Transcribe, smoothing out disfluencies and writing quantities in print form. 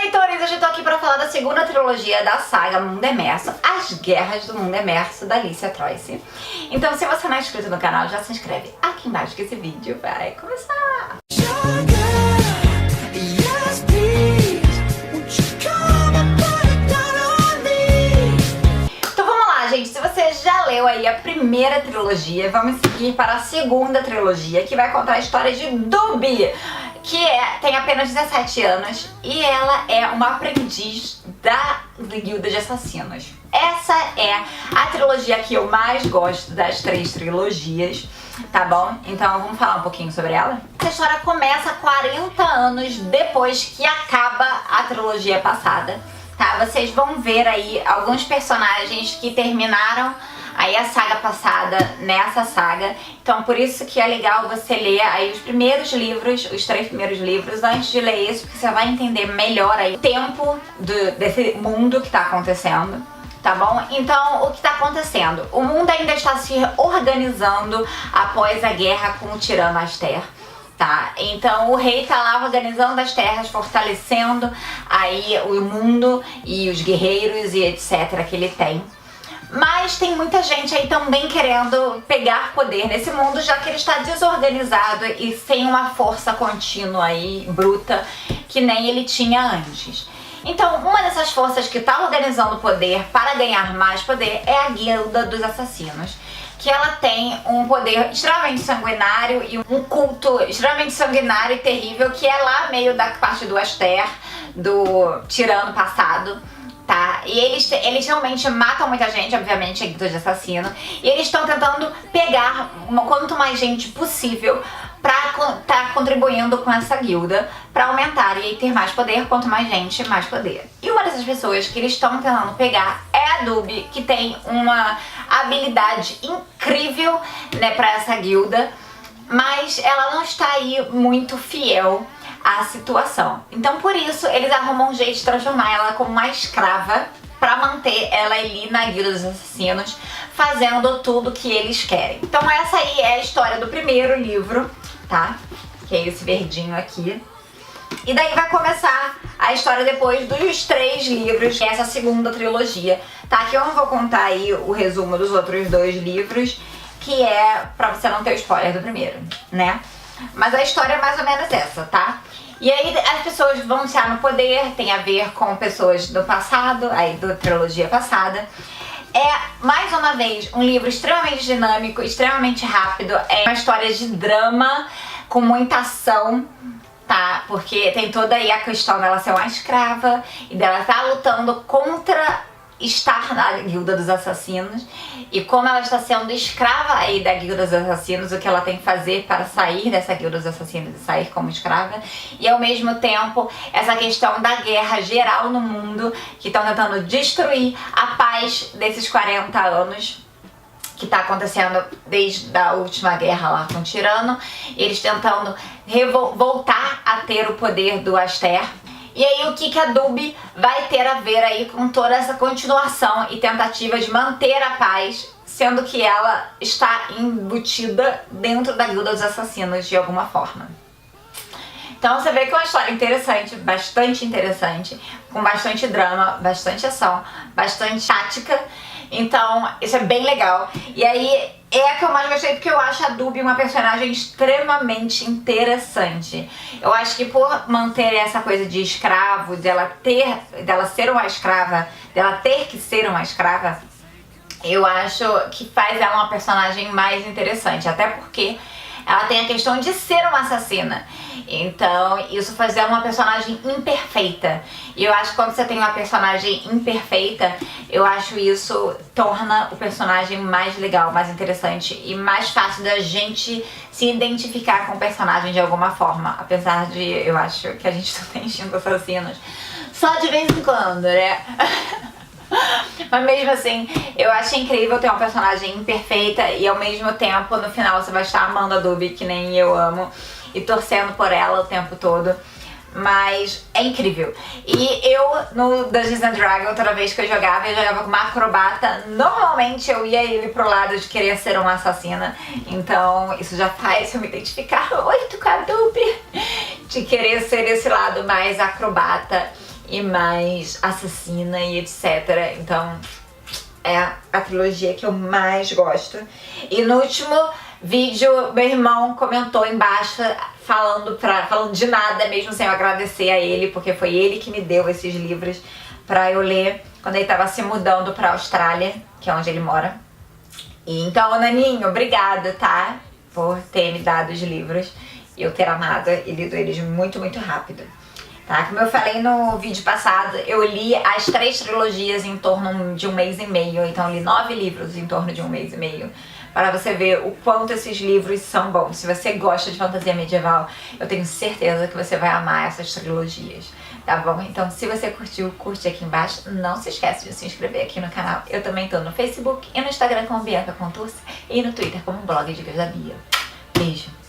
leitores, hoje eu tô aqui pra falar da segunda trilogia da saga Mundo Emerso, As Guerras do Mundo Emerso, da Alicia Troisi. Então, se você não é inscrito no canal, já se inscreve aqui embaixo que esse vídeo vai começar. Então vamos lá, gente, se você já leu aí a primeira trilogia, vamos seguir para a segunda trilogia, que vai contar a história de Dubi, que tem apenas 17 anos e ela é uma aprendiz da Guilda de Assassinos. Essa é a trilogia que eu mais gosto das 3 trilogias, tá bom? Então vamos falar um pouquinho sobre ela. Essa história começa 40 anos depois que acaba a trilogia passada, tá? Vocês vão ver aí alguns personagens que terminaram aí a saga passada nessa saga, então por isso que é legal você ler aí os primeiros livros, os 3 primeiros livros, antes de ler isso, porque você vai entender melhor aí o tempo desse mundo que tá acontecendo, tá bom? Então, o que tá acontecendo? O mundo ainda está se organizando após a guerra com o tirano Aster. Tá, então o rei tá lá organizando as terras, fortalecendo aí o mundo e os guerreiros e etc que ele tem. Mas tem muita gente aí também querendo pegar poder nesse mundo, já que ele está desorganizado e sem uma força contínua aí, bruta, que nem ele tinha antes. Então, uma dessas forças que está organizando poder para ganhar mais poder é a Guilda dos Assassinos, que ela tem um poder extremamente sanguinário e um culto extremamente sanguinário e terrível, que é lá meio da parte do Aster, do tirano passado. Tá? E eles realmente matam muita gente, obviamente, a Guilda de Assassino. E eles estão tentando pegar quanto mais gente possível pra tá contribuindo com essa guilda pra aumentar e ter mais poder. Quanto mais gente, mais poder. E uma dessas pessoas que eles estão tentando pegar é a Dubi, que tem uma habilidade incrível, né, pra essa guilda, mas ela não está aí muito fiel a situação. Então por isso eles arrumam um jeito de transformar ela como uma escrava pra manter ela ali na Guilda dos Assassinos, fazendo tudo que eles querem. Então essa aí é a história do primeiro livro, tá? Que é esse verdinho aqui. E daí vai começar a história depois dos 3 livros, que é essa segunda trilogia, tá? Que eu não vou contar aí o resumo dos outros 2 livros, que é pra você não ter o spoiler do primeiro, né? Mas a história é mais ou menos essa, tá? E aí as pessoas vão estar no poder, tem a ver com pessoas do passado, aí da trilogia passada. É, mais uma vez, um livro extremamente dinâmico, extremamente rápido. É uma história de drama, com muita ação, tá? Porque tem toda aí a questão dela ser uma escrava e dela estar lutando contra estar na Guilda dos Assassinos, e como ela está sendo escrava aí da Guilda dos Assassinos, o que ela tem que fazer para sair dessa Guilda dos Assassinos e sair como escrava, e ao mesmo tempo essa questão da guerra geral no mundo, que estão tentando destruir a paz desses 40 anos que tá acontecendo desde a última guerra lá com o tirano, eles tentando voltar a ter o poder do Aster. E aí o que a Dubi vai ter a ver aí com toda essa continuação e tentativa de manter a paz, sendo que ela está embutida dentro da Guilda dos Assassinos de alguma forma. Então você vê que é uma história interessante, bastante interessante, com bastante drama, bastante ação, bastante tática. Então isso é bem legal. E aí é a que eu mais gostei, porque eu acho a Dubi uma personagem extremamente interessante. Eu acho que por manter essa coisa de escravo, dela ser uma escrava, dela ter que ser uma escrava, eu acho que faz ela uma personagem mais interessante. Até porque ela tem a questão de ser uma assassina. Então isso faz ela uma personagem imperfeita. E eu acho que quando você tem uma personagem imperfeita, eu acho isso torna o personagem mais legal, mais interessante e mais fácil da gente se identificar com o personagem de alguma forma. Apesar de eu acho que a gente não tem instinto assassinos só de vez em quando, né? Mas mesmo assim, eu acho incrível ter uma personagem imperfeita e ao mesmo tempo, no final, você vai estar amando a Dubi, que nem eu amo, e torcendo por ela o tempo todo. Mas é incrível. E eu, no Dungeons and Dragons, toda vez que eu jogava com uma acrobata. Normalmente eu ia ele pro lado de querer ser uma assassina. Então isso já faz eu me identificar muito com a Dubi, de querer ser esse lado mais acrobata e mais assassina e etc. Então é a trilogia que eu mais gosto. E no último vídeo, meu irmão comentou embaixo falando de nada, mesmo sem eu agradecer a ele, porque foi ele que me deu esses livros pra eu ler quando ele tava se mudando pra Austrália, que é onde ele mora. E então, Naninho, obrigada, tá? Por ter me dado os livros e eu ter amado e lido eles muito, muito rápido. Tá? Como eu falei no vídeo passado, eu li as 3 trilogias em torno de 1 mês e meio. Então eu li 9 livros em torno de 1 mês e meio. Para você ver o quanto esses livros são bons. Se você gosta de fantasia medieval, eu tenho certeza que você vai amar essas trilogias. Tá bom? Então se você curtiu, curte aqui embaixo. Não se esquece de se inscrever aqui no canal. Eu também tô no Facebook e no Instagram como Bianca Contursi e no Twitter como Blog Dicas da Bia. Beijo!